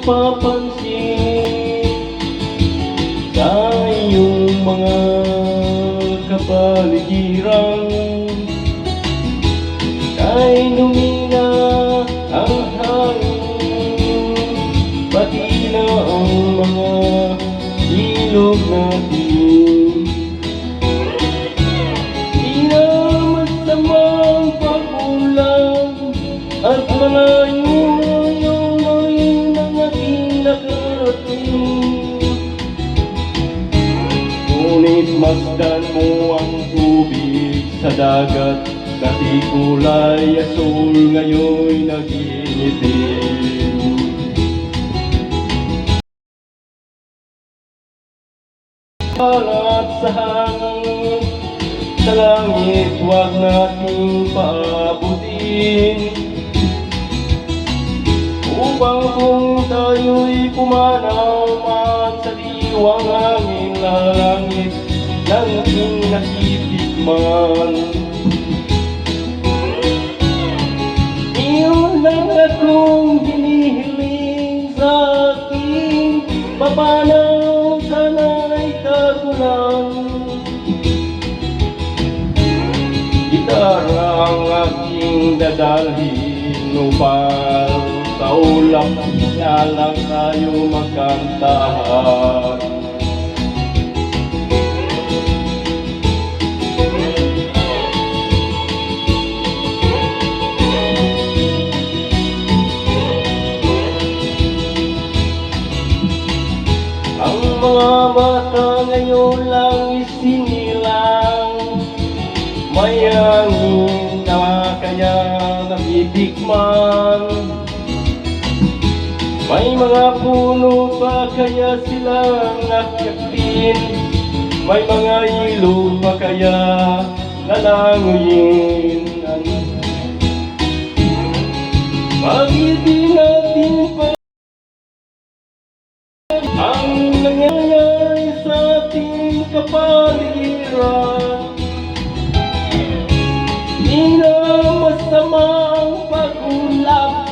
mapapansin sa iyong mga kapaligiran. Kay lumina ang hangin, pati na ang mga ilog natin. Di na masamang pagulang at malayo yung ang ating nakarating. Ngunit masdan mo ang tubig sa dagat, dati kulay asul, ngayon'y naging itim. At sa hangin, sa langit, huwag nating paabutin, upang kung tayo'y pumanaw man sa diwang hangin na langit ng ating nakitikman. Iyon lang akong hinihiling sa aking papanaw, sana'y tagulang. Gitara ang aking dadalhin upang sa ulap niya lang tayo magkantahan. Ang mga bata ngayon lang isinilang, may hangin na kaya natitikman. May mga puno pa kaya silang nakyaktin, may mga ilog pa kaya lalanguyin. Bakit di natin pa ang nangyayari sa ating kapaligiran? Di na masama ang pag-ulap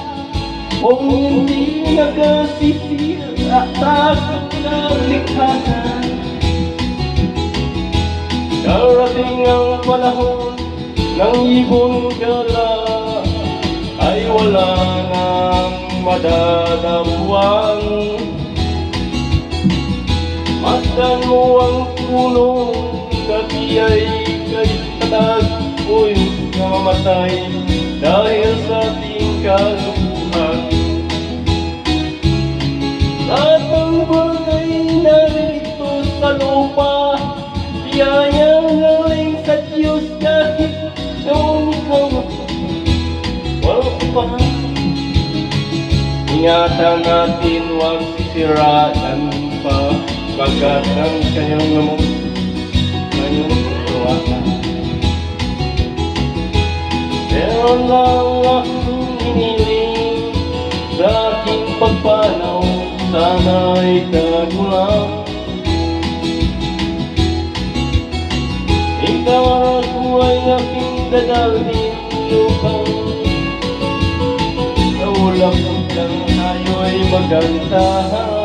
kung hindi nagasisira sa kalikhasan. Darating ang panahon ng ibon gala, ay wala nang madadapuan. Masdan mo ang punong dati ay kay tatag, o'y namamatay dahil sa ating kalukuhan. Lahat ng bagay narito sa lupa, biyayang galing sa Diyos, kahit noong ikaw wala pa. Ingatan natin, huwag sisiraan pa, pagkat ang kanyang namang ngayong tuwakan. Meron lang akong hiniling sa aking pagpanaw, sana'y tagulang. Ikaw ako ay aking dadalhin upang sa ulap lang tayo ay magantahan.